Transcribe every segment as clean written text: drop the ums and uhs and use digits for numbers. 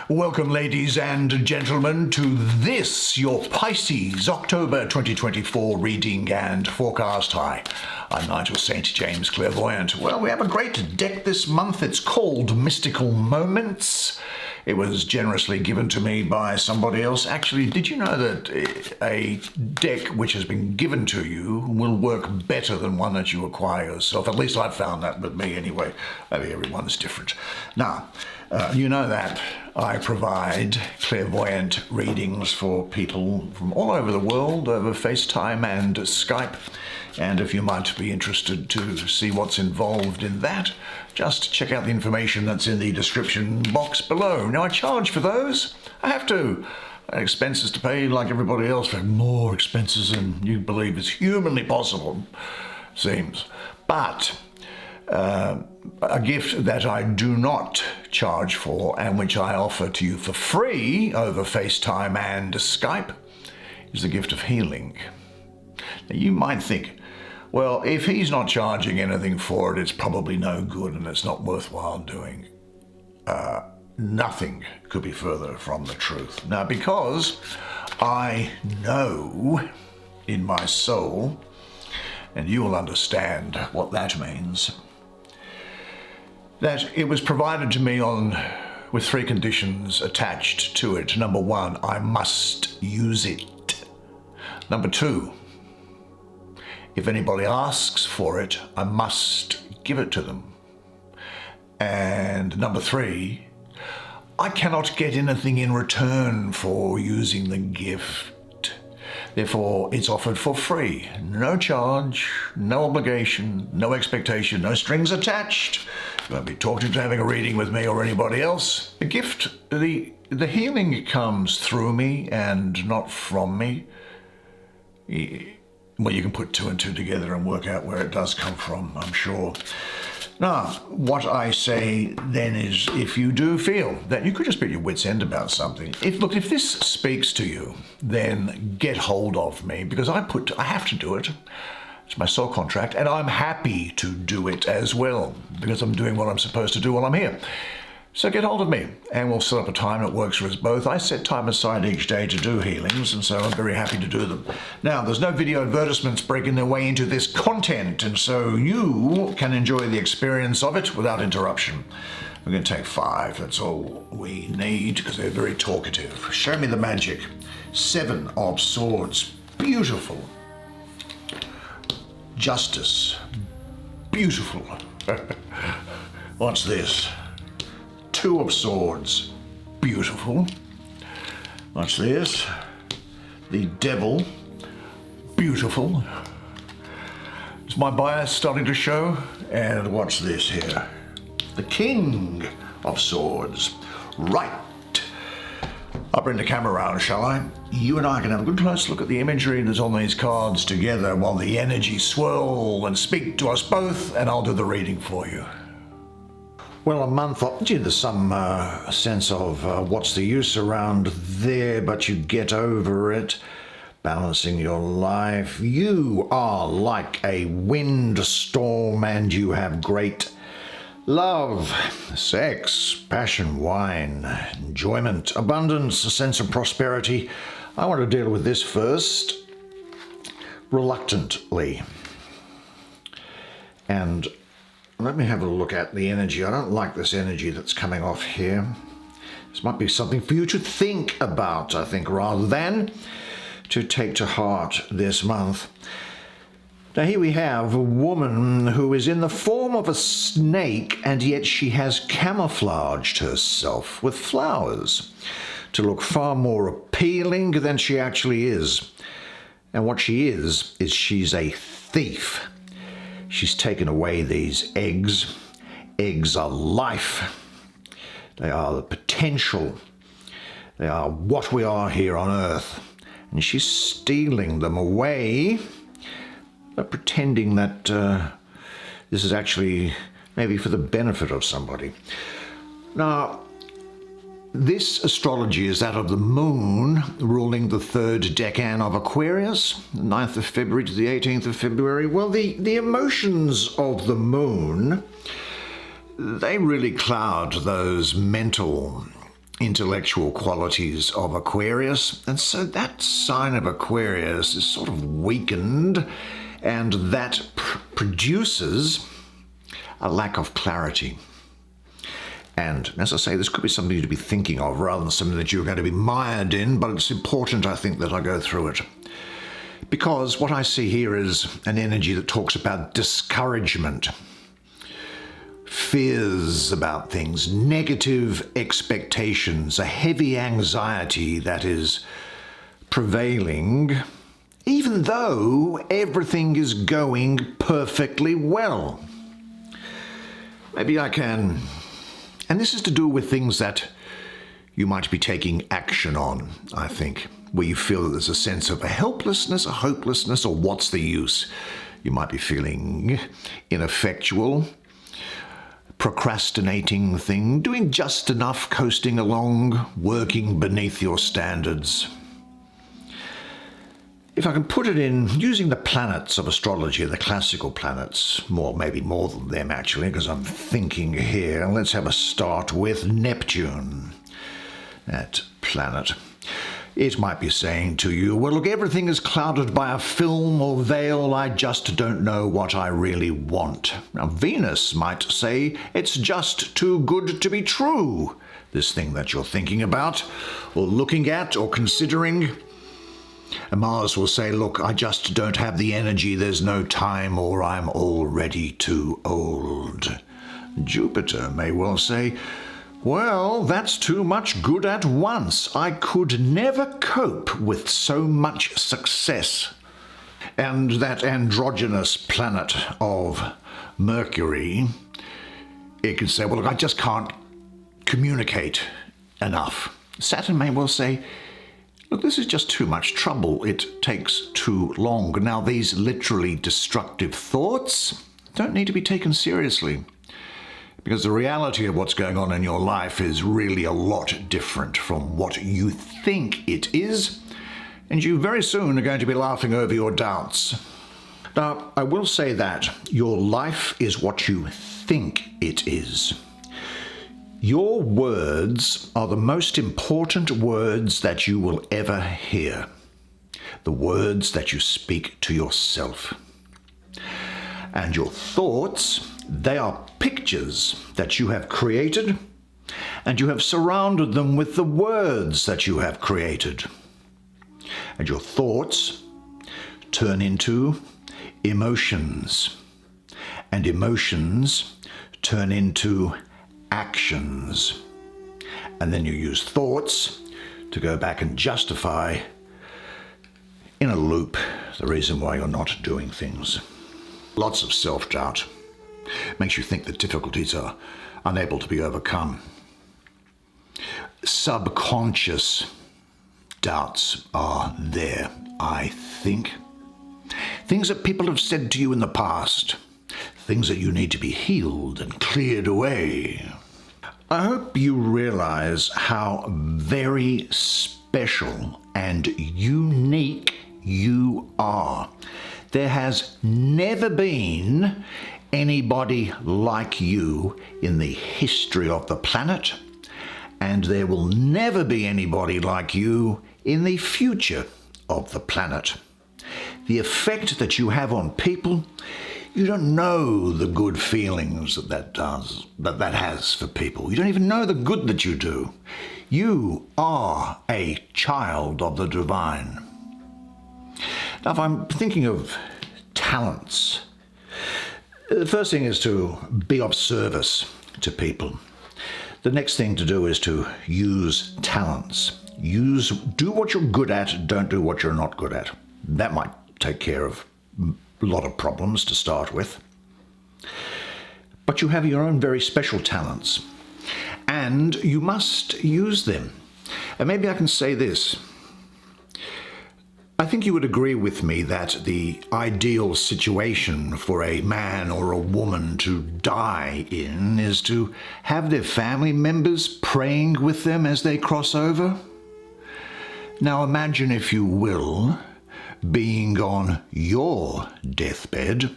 Welcome, ladies and gentlemen, to this, your Pisces October 2024 reading and forecast. Hi, I'm Nigel Saint James, Clairvoyant. Well, we have a great deck this month. It's called Mystical Moments. It was generously given to me by somebody else. Actually, did you know that a deck which has been given to you will work better than one that you acquire yourself? At least I've found that with me anyway. Maybe everyone's different. Now, you know that I provide clairvoyant readings for people from all over the world over FaceTime and Skype. And if you might be interested to see what's involved in that, just check out the information that's in the description box below. Now, I charge for those. I have to. Expenses to pay like everybody else, for more expenses than you believe is humanly possible, seems. But a gift that I do not charge for and which I offer to you for free over FaceTime and Skype is the gift of healing. Now, you might think, well, if he's not charging anything for it, it's probably no good and it's not worthwhile doing. Nothing could be further from the truth. Now, because I know in my soul, and you will understand what that means, that it was provided to me with three conditions attached to it. Number one, I must use it. Number two, if anybody asks for it, I must give it to them. And number three, I cannot get anything in return for using the gift. Therefore, it's offered for free. No charge, no obligation, no expectation, no strings attached. You won't be talked into having a reading with me or anybody else. The gift, the healing comes through me and not from me. Well, you can put two and two together and work out where it does come from, I'm sure. Now, what I say then is, if you do feel that you could just be at your wit's end about something, if this speaks to you, then get hold of me, because I have to do it. It's my soul contract, and I'm happy to do it as well, because I'm doing what I'm supposed to do while I'm here. So get hold of me, and we'll set up a time that works for us both. I set time aside each day to do healings, and so I'm very happy to do them. Now, there's no video advertisements breaking their way into this content, and so you can enjoy the experience of it without interruption. We're going to take 5. That's all we need, because they're very talkative. Show me the magic. 7 of Swords. Beautiful. Justice. Beautiful. What's this? 2 of Swords. Beautiful. What's this? The Devil. Beautiful. Is my bias starting to show? And what's this here? The King of Swords. Right. I'll bring the camera around, shall I? You and I can have a good close look at the imagery that's on these cards together while the energies swirl and speak to us both, and I'll do the reading for you. Well, a month off, there's some sense of what's the use around there, but you get over it. Balancing your life. You are like a windstorm and you have great love, sex, passion, wine, enjoyment, abundance, a sense of prosperity. I want to deal with this first, reluctantly. And let me have a look at the energy. I don't like this energy that's coming off here. This might be something for you to think about, I think, rather than to take to heart this month. Now, here we have a woman who is in the form of a snake, and yet she has camouflaged herself with flowers to look far more appealing than she actually is. And what she is she's a thief. She's taken away these eggs. Eggs are life. They are the potential. They are what we are here on Earth. And she's stealing them away, but pretending that this is actually maybe for the benefit of somebody. Now, this astrology is that of the moon ruling the 3rd decan of Aquarius, 9th of February to the 18th of February. Well, the emotions of the moon, they really cloud those mental intellectual qualities of Aquarius, and so that sign of Aquarius is sort of weakened, and that produces a lack of clarity. And as I say, this could be something to be thinking of rather than something that you're going to be mired in, but it's important, I think, that I go through it. Because what I see here is an energy that talks about discouragement, fears about things, negative expectations, a heavy anxiety that is prevailing, even though everything is going perfectly well. Maybe I can... And this is to do with things that you might be taking action on, I think, where you feel that there's a sense of a helplessness, a hopelessness, or what's the use? You might be feeling ineffectual, procrastinating thing, doing just enough, coasting along, working beneath your standards. If I can put it in using the planets of astrology, the classical planets, maybe more than them actually, because I'm thinking here. Let's have a start with Neptune, that planet. It might be saying to you, well, look, everything is clouded by a film or veil. I just don't know what I really want. Now, Venus might say, it's just too good to be true, this thing that you're thinking about, or looking at, or considering. And Mars will say, look, I just don't have the energy, there's no time, or I'm already too old. Jupiter may well say, well, that's too much good at once. I could never cope with so much success. And that androgynous planet of Mercury, it can say, well, look, I just can't communicate enough. Saturn may well say, look, this is just too much trouble. It takes too long. Now, these literally destructive thoughts don't need to be taken seriously, because the reality of what's going on in your life is really a lot different from what you think it is, and you very soon are going to be laughing over your doubts. Now, I will say that your life is what you think it is. Your words are the most important words that you will ever hear. The words that you speak to yourself. And your thoughts, they are pictures that you have created, and you have surrounded them with the words that you have created. And your thoughts turn into emotions, and emotions turn into actions. And then you use thoughts to go back and justify, in a loop, the reason why you're not doing things. Lots of self-doubt. Makes you think that difficulties are unable to be overcome. Subconscious doubts are there, I think. Things that people have said to you in the past. Things that you need to be healed and cleared away. I hope you realize how very special and unique you are. There has never been anybody like you in the history of the planet, and there will never be anybody like you in the future of the planet. The effect that you have on people, you don't know the good feelings that has for people. You don't even know the good that you do. You are a child of the divine. Now, if I'm thinking of talents, the first thing is to be of service to people. The next thing to do is to use talents. Do what you're good at, don't do what you're not good at. That might take care of a lot of problems to start with. But you have your own very special talents, and you must use them. And maybe I can say this. I think you would agree with me that the ideal situation for a man or a woman to die in is to have their family members praying with them as they cross over. Now imagine, if you will, being on your deathbed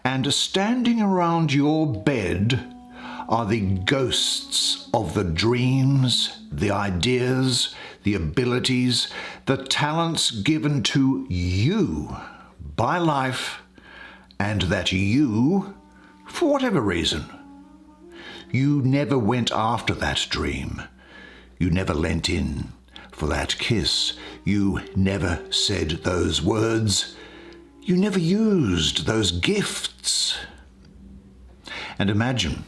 and standing around your bed are the ghosts of the dreams, the ideas, the abilities, the talents given to you by life, and that you, for whatever reason, you never went after that dream. You never leant in for that kiss. You never said those words. You never used those gifts. And imagine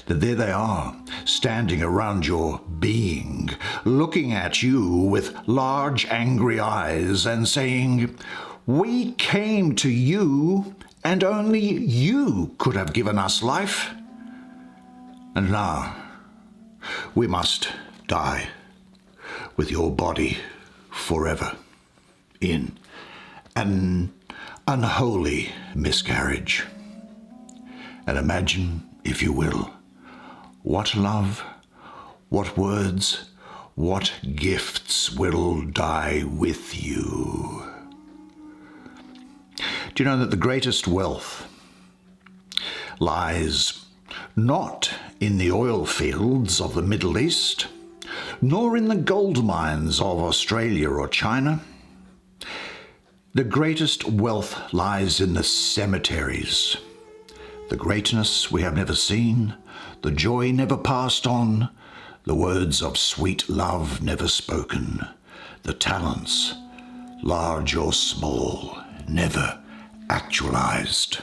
that there they are, standing around your being, looking at you with large angry eyes and saying, "We came to you and only you could have given us life. And now we must die with your body forever in an unholy miscarriage." And imagine, if you will, what love, what words, what gifts will die with you. Do you know that the greatest wealth lies not in the oil fields of the Middle East, nor in the gold mines of Australia or China? The greatest wealth lies in the cemeteries. The greatness we have never seen, the joy never passed on, the words of sweet love never spoken, the talents, large or small, never actualized.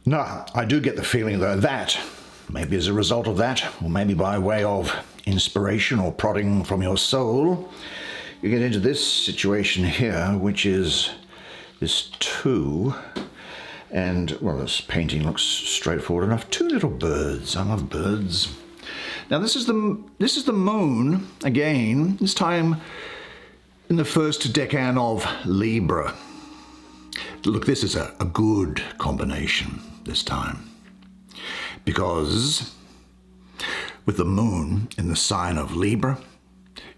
Now, I do get the feeling, though, that maybe as a result of that, or maybe by way of inspiration or prodding from your soul, you get into this situation here, which is this 2. And, well, this painting looks straightforward enough. 2 little birds. I love birds. Now, this is the moon, again, this time in the first decan of Libra. Look, this is a good combination this time, because with the moon in the sign of Libra,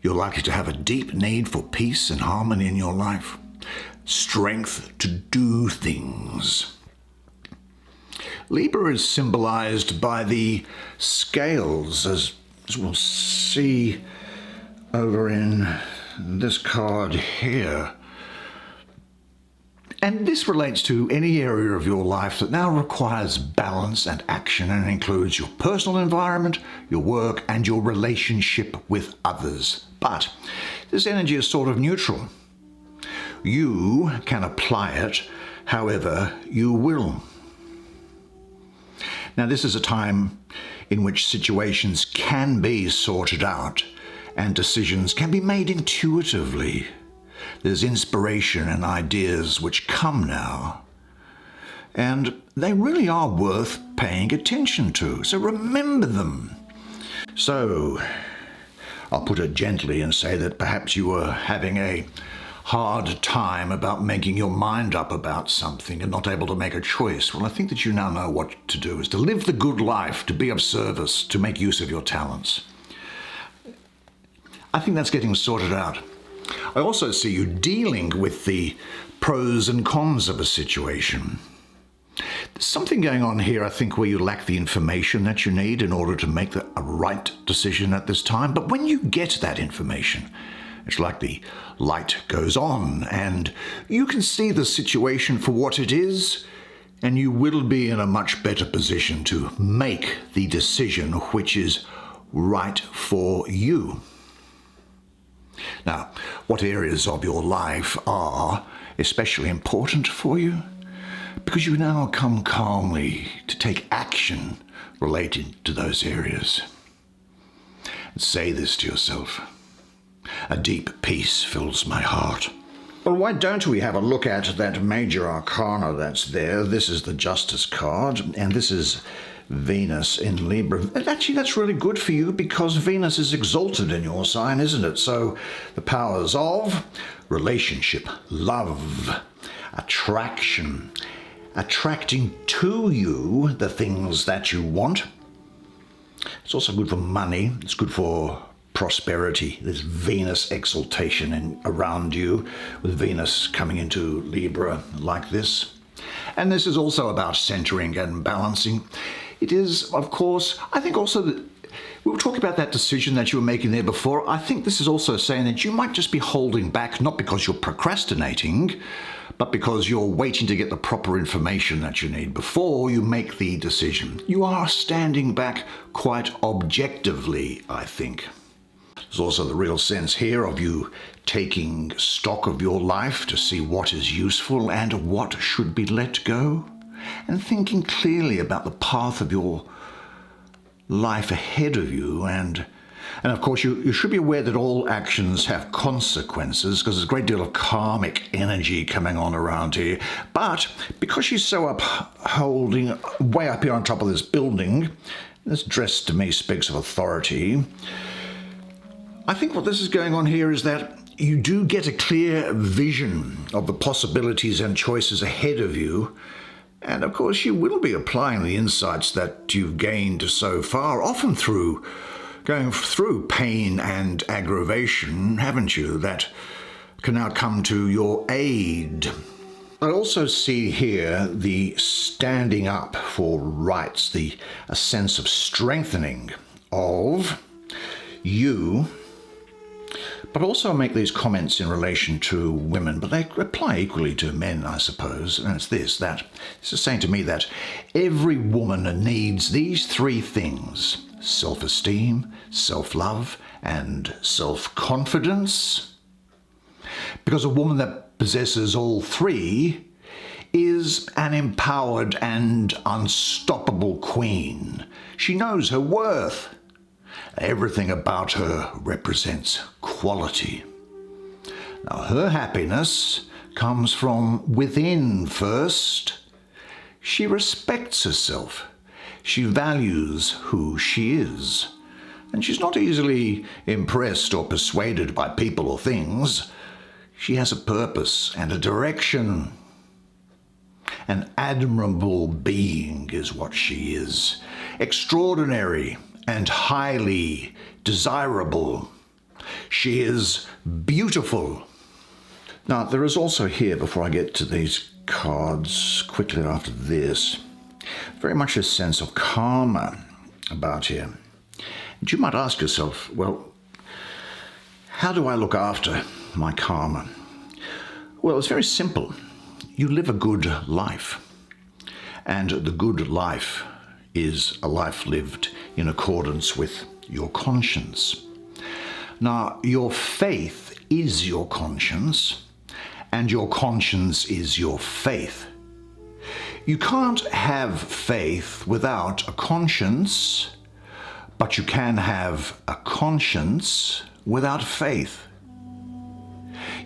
you're likely to have a deep need for peace and harmony in your life, strength to do things. Libra is symbolized by the scales, as we'll see over in this card here. And this relates to any area of your life that now requires balance and action, and includes your personal environment, your work, and your relationship with others. But this energy is sort of neutral. You can apply it however you will. Now, this is a time in which situations can be sorted out and decisions can be made intuitively. There's inspiration and ideas which come now, and they really are worth paying attention to, so remember them. So, I'll put it gently and say that perhaps you were having a hard time about making your mind up about something and not able to make a choice. Well, I think that you now know what to do, is to live the good life, to be of service, to make use of your talents. I think that's getting sorted out. I also see you dealing with the pros and cons of a situation. There's something going on here, I think, where you lack the information that you need in order to make a right decision at this time. But when you get that information, it's like the light goes on and you can see the situation for what it is, and you will be in a much better position to make the decision which is right for you. Now, what areas of your life are especially important for you? Because you now come calmly to take action related to those areas. And say this to yourself: a deep peace fills my heart. Well, why don't we have a look at that major arcana that's there? This is the Justice card, and this is Venus in Libra. And actually, that's really good for you because Venus is exalted in your sign, isn't it? So the powers of relationship, love, attraction, attracting to you the things that you want. It's also good for money. It's good for prosperity. There's Venus exaltation around you, with Venus coming into Libra like this. And this is also about centering and balancing. It is, of course, I think also that we were talking about that decision that you were making there before. I think this is also saying that you might just be holding back, not because you're procrastinating, but because you're waiting to get the proper information that you need before you make the decision. You are standing back quite objectively, I think. There's also the real sense here of you taking stock of your life to see what is useful and what should be let go, and thinking clearly about the path of your life ahead of you. And of course, you should be aware that all actions have consequences, because there's a great deal of karmic energy coming on around here. But because she's so holding way up here on top of this building, this dress to me speaks of authority. I think what this is going on here is that you do get a clear vision of the possibilities and choices ahead of you. And of course, you will be applying the insights that you've gained so far, often through going through pain and aggravation, haven't you, that can now come to your aid. I also see here the standing up for rights, a sense of strengthening of you. But also make these comments in relation to women, but they apply equally to men, I suppose. And it's this is saying to me that every woman needs these three things: self-esteem, self-love, and self-confidence. Because a woman that possesses all three is an empowered and unstoppable queen. She knows her worth. Everything about her represents quality. Now, her happiness comes from within first. She respects herself. She values who she is. And she's not easily impressed or persuaded by people or things. She has a purpose and a direction. An admirable being is what she is. Extraordinary and highly desirable. She is beautiful. Now, there is also here, before I get to these cards quickly after this, very much a sense of karma about here. And you might ask yourself, well, how do I look after my karma? Well, it's very simple. You live a good life. And the good life is a life lived in accordance with your conscience. Now, your faith is your conscience, and your conscience is your faith. You can't have faith without a conscience, but you can have a conscience without faith.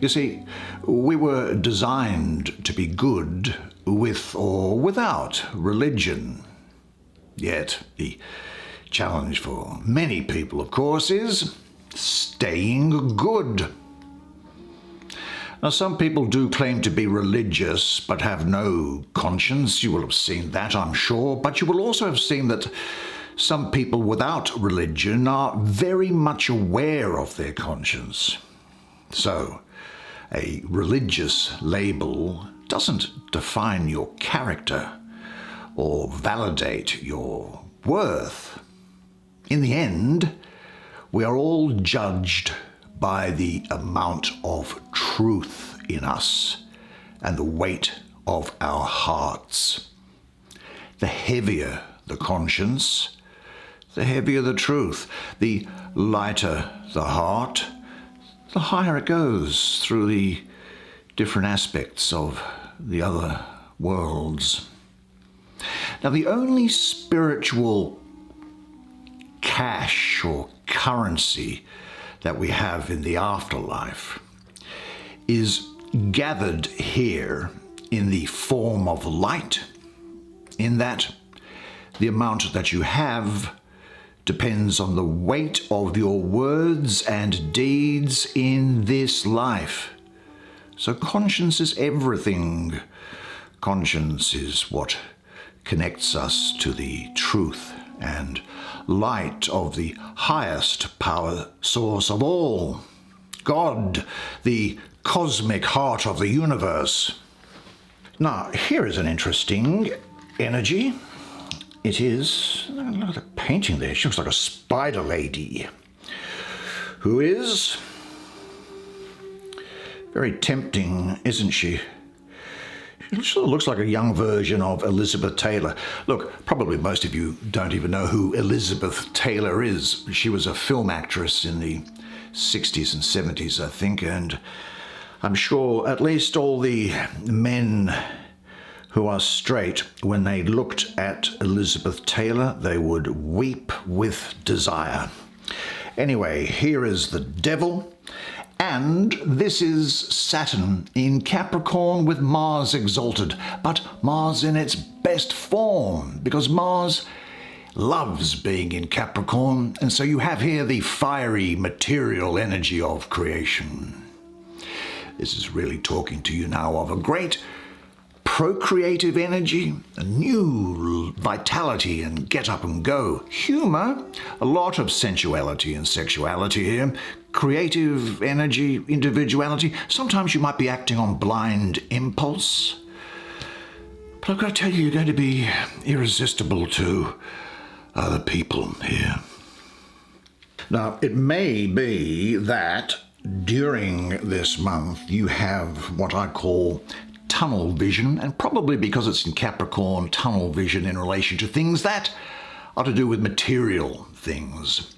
You see, we were designed to be good with or without religion. Yet the challenge for many people, of course, is staying good. Now, some people do claim to be religious but have no conscience. You will have seen that, I'm sure. But you will also have seen that some people without religion are very much aware of their conscience. So, a religious label doesn't define your character or validate your worth. In the end, we are all judged by the amount of truth in us and the weight of our hearts. The heavier the conscience, the heavier the truth. The lighter the heart, the higher it goes through the different aspects of the other worlds. Now, the only spiritual cash or currency that we have in the afterlife is gathered here in the form of light, in that the amount that you have depends on the weight of your words and deeds in this life. So conscience is everything. Conscience is what connects us to the truth and light of the highest power source of all, God, the cosmic heart of the universe. Now, here is an interesting energy. it is, look at the painting there, she looks like a spider lady, who is very tempting, isn't she? She sort of looks like a young version of Elizabeth Taylor. Look, probably most of you don't even know who Elizabeth Taylor is. She was a film actress in the 60s and 70s, I think, and I'm sure at least all the men who are straight, when they looked at Elizabeth Taylor, they would weep with desire. Anyway, here is the devil. And this is Saturn in Capricorn with Mars exalted, but Mars in its best form, because Mars loves being in Capricorn, and so you have here the fiery material energy of creation. This is really talking to you now of a great procreative energy, a new vitality and get up and go. Humor, a lot of sensuality and sexuality here, creative energy, individuality. Sometimes you might be acting on blind impulse. But I've got to tell you, you're going to be irresistible to other people here. Now, it may be that during this month you have what I call tunnel vision, and probably because it's in Capricorn, tunnel vision in relation to things that are to do with material things.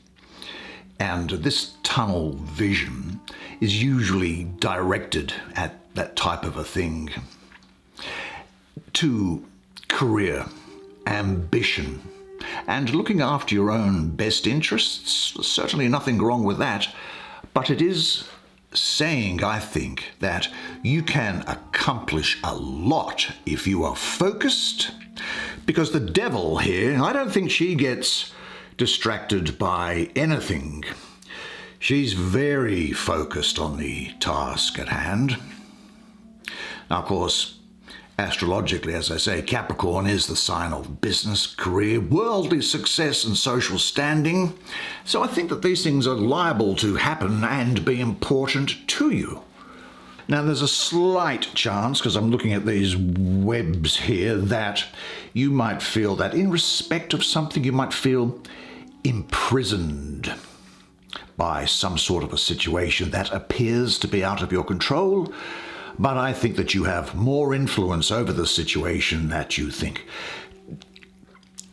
And this tunnel vision is usually directed at that type of a thing, to career, ambition, and looking after your own best interests. Certainly nothing wrong with that, but it is saying, I think, that you can accomplish a lot if you are focused, because the devil here, I don't think she gets distracted by anything. She's very focused on the task at hand. Now, of course, astrologically, as I say, Capricorn is the sign of business, career, worldly success and social standing. So I think that these things are liable to happen and be important to you. Now, there's a slight chance, because I'm looking at these webs here, that you might feel that in respect of something, you might feel imprisoned by some sort of a situation that appears to be out of your control. But I think that you have more influence over the situation that you think.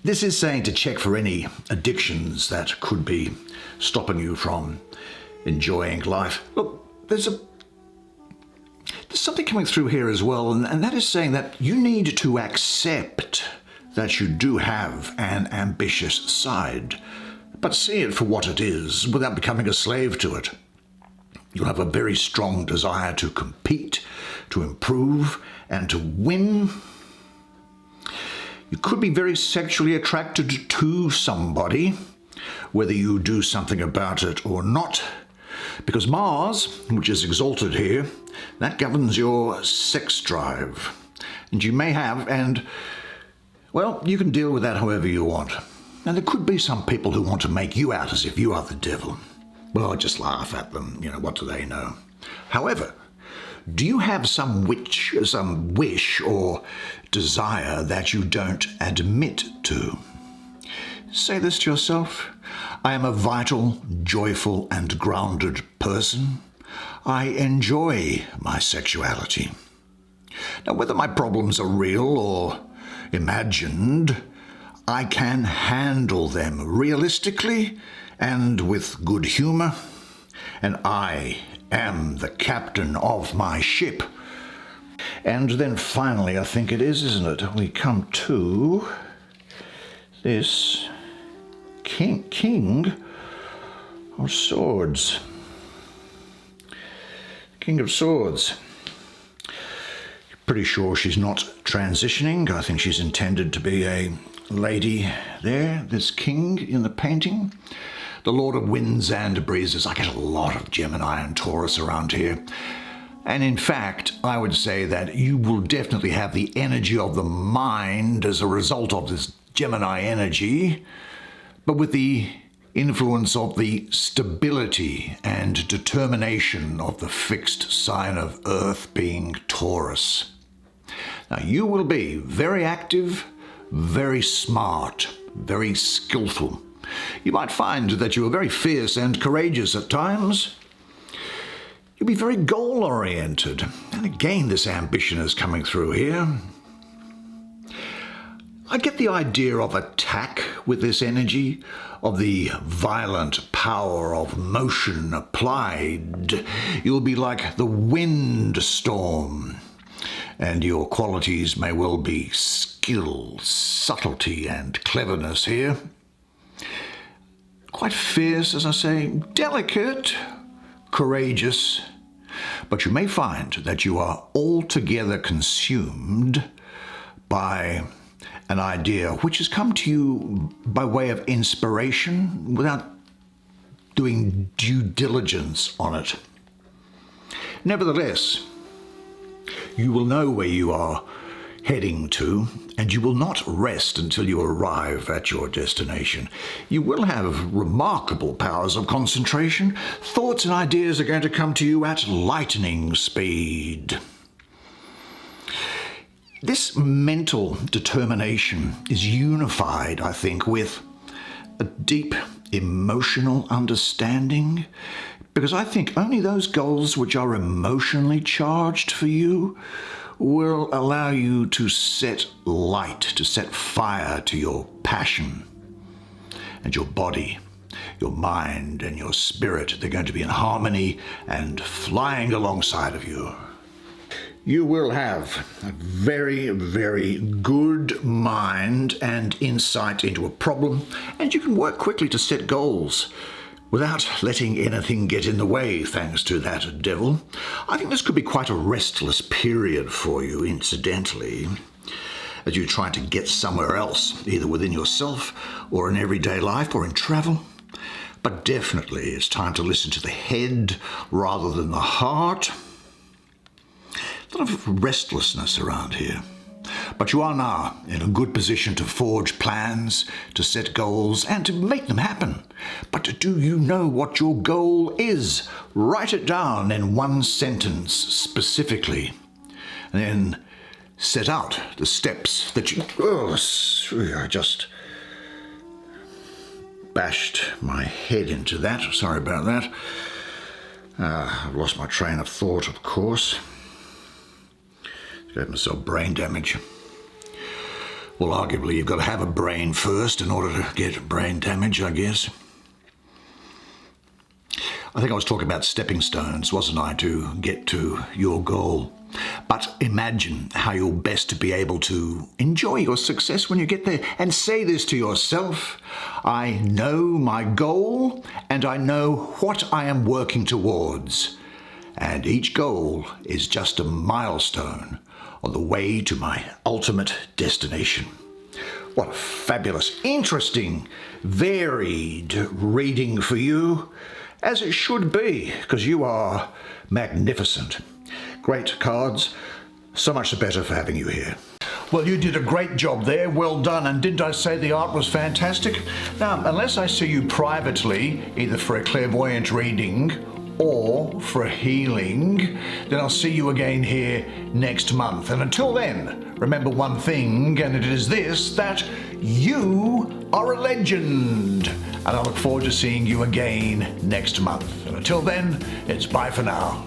This is saying to check for any addictions that could be stopping you from enjoying life. Look, there's something coming through here as well, and that is saying that you need to accept that you do have an ambitious side, but see it for what it is without becoming a slave to it. You'll have a very strong desire to compete, to improve, and to win. You could be very sexually attracted to somebody, whether you do something about it or not, because Mars, which is exalted here, that governs your sex drive. And you may have, and, well, you can deal with that however you want. Now, there could be some people who want to make you out as if you are the devil. Well, I just laugh at them, what do they know? However, do you have some wish or desire that you don't admit to? Say this to yourself: I am a vital, joyful, and grounded person. I enjoy my sexuality. Now, whether my problems are real or imagined, I can handle them realistically and with good humor, and I am the captain of my ship. And then finally, I think it is, isn't it, we come to this King of Swords. King of Swords. Pretty sure she's not transitioning. I think she's intended to be a lady there, this king in the painting. The Lord of Winds and Breezes. I get a lot of Gemini and Taurus around here. And in fact, I would say that you will definitely have the energy of the mind as a result of this Gemini energy, but with the influence of the stability and determination of the fixed sign of Earth being Taurus. Now, you will be very active, very smart, very skillful. You might find that you are very fierce and courageous at times. You'll be very goal-oriented. And again, this ambition is coming through here. I get the idea of attack with this energy, of the violent power of motion applied. You'll be like the wind storm, and your qualities may well be skill, subtlety, and cleverness here. Quite fierce, as I say, delicate, courageous, but you may find that you are altogether consumed by an idea which has come to you by way of inspiration without doing due diligence on it. Nevertheless, you will know where you are heading to, and you will not rest until you arrive at your destination. You will have remarkable powers of concentration. Thoughts and ideas are going to come to you at lightning speed. This mental determination is unified, I think, with a deep emotional understanding, because I think only those goals which are emotionally charged for you will allow you to set light, to set fire to your passion and your body, your mind and your spirit. They're going to be in harmony and flying alongside of you. You will have a very, very good mind and insight into a problem, and you can work quickly to set goals without letting anything get in the way, thanks to that devil. I think this could be quite a restless period for you, incidentally, as you're trying to get somewhere else, either within yourself or in everyday life or in travel. But definitely it's time to listen to the head rather than the heart. A lot of restlessness around here. But you are now in a good position to forge plans, to set goals, and to make them happen. But do you know what your goal is? Write it down in one sentence specifically, and then set out the steps that you... I just bashed my head into that. Sorry about that. I've lost my train of thought, of course. Gave myself brain damage. Well, arguably, you've got to have a brain first in order to get brain damage, I guess. I think I was talking about stepping stones, wasn't I, to get to your goal. But imagine how you'll best be able to enjoy your success when you get there, and say this to yourself: I know my goal and I know what I am working towards. And each goal is just a milestone on the way to my ultimate destination. What a fabulous, interesting, varied reading for you, as it should be, because you are magnificent. Great cards, so much the better for having you here. Well, you did a great job there, well done, and didn't I say the art was fantastic? Now, unless I see you privately, either for a clairvoyant reading or for a healing, then I'll see you again here next month. And until then, remember one thing, and it is this, that you are a legend. And I look forward to seeing you again next month. And until then, it's bye for now.